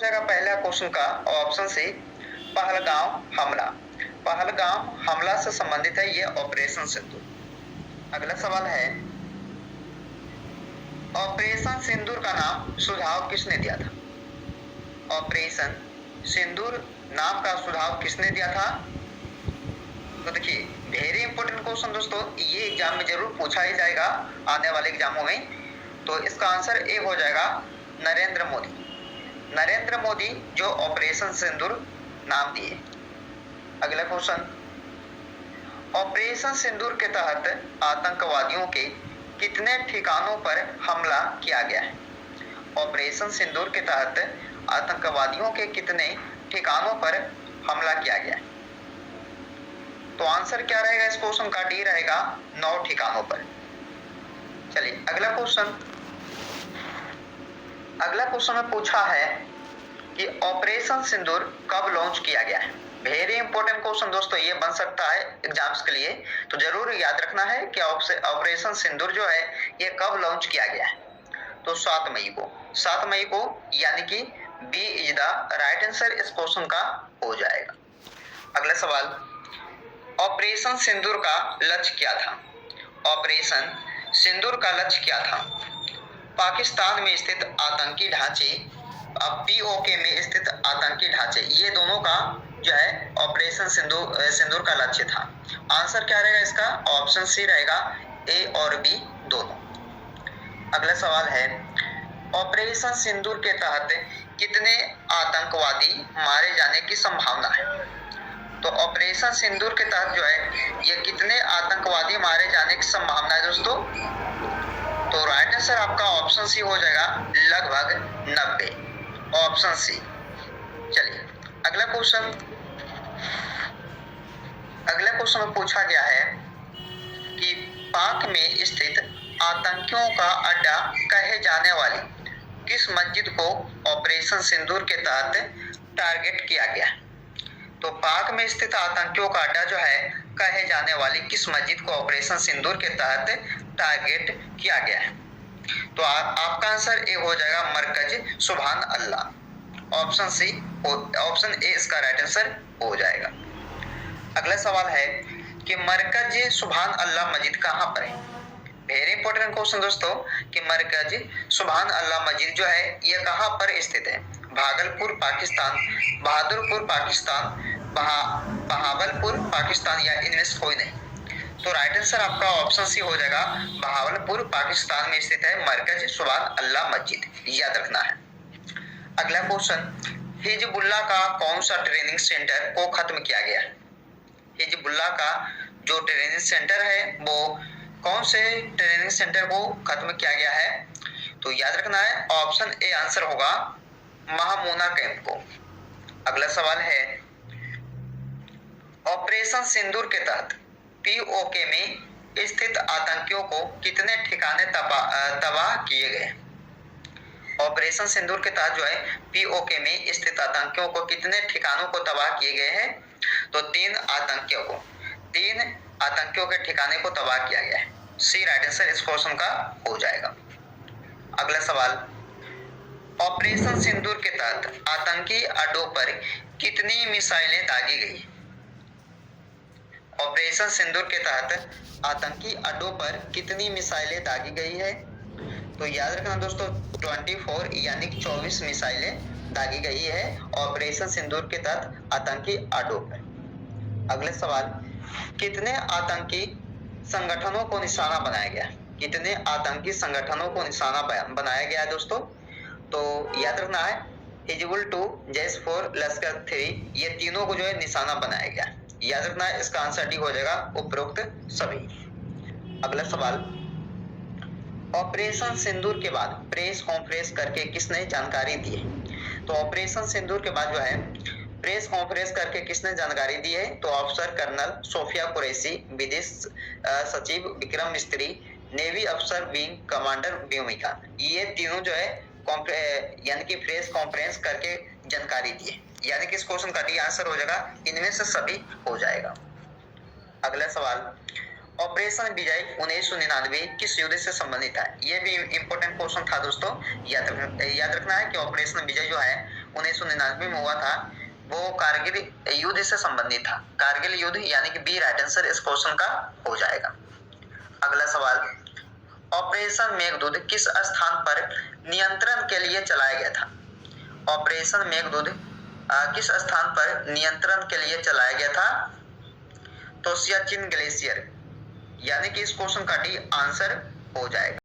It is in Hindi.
जाएगा पहला क्वेश्चन का ऑप्शन सी पहलगाम हमला। पहलगाम हमला से संबंधित है ये ऑपरेशन सिंदूर। अगला सवाल है ऑपरेशन सिंदूर का नाम सुझाव किसने दिया था? ऑपरेशन सिंदूर नाम का सुझाव किसने दिया था? तो देखिए वेरी इंपॉर्टेंट क्वेश्चन दोस्तों, ये एग्जाम में जरूर पूछा ही जाएगा आने वाले एग्जामों में। तो इसका आंसर ए हो जाएगा नरेंद्र मोदी। नरेंद्र मोदी जो ऑपरेशन सिंदूर नाम दिए। अगला क्वेश्चन ऑपरेशन सिंदूर के तहत आतंकवादियों के कितने ठिकानों पर हमला किया गया है? ऑपरेशन सिंदूर के तहत आतंकवादियों के कितने ठिकानों पर हमला किया गया है? तो आंसर क्या रहेगा इस क्वेश्चन का? डी रहेगा 9 ठिकानों पर। चलिए अगला क्वेश्चन में पूछा है कि ऑपरेशन सिंदूर कब लॉन्च किया गया है? वेरी इंपॉर्टेंट क्वेश्चन दोस्तों, ये बन सकता है एग्जाम्स के लिए, तो जरूर याद रखना है कि ऑपरेशन सिंदूर जो है ये कब लॉन्च किया गया है? तो 7 मई को यानी कि B is the right answer इस क्वेश्चन का हो जाएगा। अगला सवाल ऑपरेशन सिंदूर का लक्ष्य क्या था? ऑपरेशन सिंदूर का लक्ष्य क्या था? पाकिस्तान में स्थित आतंकी ढांचे, पीओके में स्थित आतंकी ढांचे, ये दोनों का जो है ऑपरेशन सिंदूर का लक्ष्य था। आंसर क्या रहेगा इसका? ऑप्शन सी रहेगा, ए और बी दोनों। अगला सवाल है ऑपरेशन सिंदूर के तहत कितने आतंकवादी मारे जाने की संभावना है? तो ऑपरेशन सिंदूर के तहत जो है ये कितने आतंकवादी मारे जाने की संभावना है दोस्तों? तो राइट आंसर आपका ऑप्शन सी हो जाएगा, लगभग 90। Option C. चलिए अगला क्वेश्चन में पूछा गया है कि पाक में स्थित आतंकियों का अड्डा कहे जाने वाली किस मस्जिद को ऑपरेशन सिंदूर के तहत टारगेट किया गया? तो पाक में स्थित आतंकियों का अड्डा जो है कहे जाने वाली किस मस्जिद को ऑपरेशन सिंदूर के तहत टारगेट किया गया है? तो आपका आंसर ए हो जाएगा, मरकज सुभान अल्लाह। ऑप्शन सी, ऑप्शन ए इसका राइट आंसर हो जाएगा। अगला सवाल है कि मरकज सुभान अल्लाह मस्जिद कहाँ पर है? वेरी इंपॉर्टेंट क्वेश्चन दोस्तों कि मरकज सुभान अल्लाह मस्जिद जो है ये कहाँ पर स्थित है? भागलपुर पाकिस्तान, बहादुरपुर पाकिस्तान, बहावलपुर पाकिस्तान या इनमें से कोई नहीं? तो राइट आंसर आपका ऑप्शन सी हो जाएगा, बहावलपुर पाकिस्तान में स्थित है मरकज सुभान अल्लाह मस्जिद, याद रखना है। अगला क्वेश्चन हिजबुल्लाह का कौन सा ट्रेनिंग सेंटर को खत्म किया गया? हिजबुल्लाह का जो ट्रेनिंग सेंटर है वो कौन से ट्रेनिंग सेंटर को खत्म किया गया है? तो याद रखना है ऑप्शन ए आंसर होगा, महामूना कैंप को। अगला सवाल है ऑपरेशन सिंदूर के तहत पीओके में स्थित आतंकियों को कितने ठिकाने तबाह किए गए? ऑपरेशन सिंदूर के तहत जो है पीओके में स्थित आतंकियों को कितने ठिकानों को तबाह किए गए हैं? तो 3 आतंकियों के ठिकाने को तबाह किया गया है। सी राइट आंसर इस क्वेश्चन का हो जाएगा। अगला सवाल ऑपरेशन सिंदूर के तहत आतंकी अड्डों पर कितनी मिसाइलें दागी गई? ऑपरेशन सिंदूर के तहत आतंकी अड्डों पर कितनी मिसाइलें दागी गई है? तो याद रखना दोस्तों 24 यानी कि 24 मिसाइलें दागी गई है ऑपरेशन सिंदूर के तहत आतंकी अड्डों पर। अगले सवाल कितने आतंकी संगठनों को निशाना बनाया गया? कितने आतंकी संगठनों को निशाना बनाया गया है दोस्तों? तो याद रखना है हिजबुल 2, जैश 4, लश्कर 3, ये तीनों को जो है निशाना बनाया गया। याद रखना है इसका आंसर डी हो जाएगा, उपरोक्त सभी। अगला सवाल ऑपरेशन सिंदूर के बाद प्रेस कॉन्फ्रेंस करके किसने जानकारी दी है? तो ऑपरेशन सिंदूर के बाद जो है प्रेस कॉन्फ्रेंस करके किसने जानकारी दी है? तो अफसर कर्नल सोफिया कुरैशी, विदेश सचिव विक्रम मिस्त्री, नेवी अफसर विंग कमांडर व्योमिका, ये तीनों जो है यानी कि प्रेस कॉन्फ्रेंस करके जानकारी दी है। यानी कि इस क्वेश्चन का डी आंसर हो जाएगा, इनमें से सभी हो जाएगा। अगला सवाल ऑपरेशन विजय 1999 किस युद्ध से संबंधित है? ये भी इंपॉर्टेंट क्वेश्चन था दोस्तों, याद रखना है कि ऑपरेशन विजय जो है 1999 में हुआ था, वो कारगिल युद्ध से संबंधित था। कारगिल युद्ध यानी कि बी राइट आंसर इस क्वेश्चन का हो जाएगा। अगला सवाल, ऑपरेशन मेघदूत किस स्थान पर नियंत्रण के लिए चलाया गया था? ऑपरेशन मेघदूत किस स्थान पर नियंत्रण के लिए चलाया गया था? तो सियाचिन ग्लेशियर, यानी कि इस क्वेश्चन का डी आंसर हो जाएगा।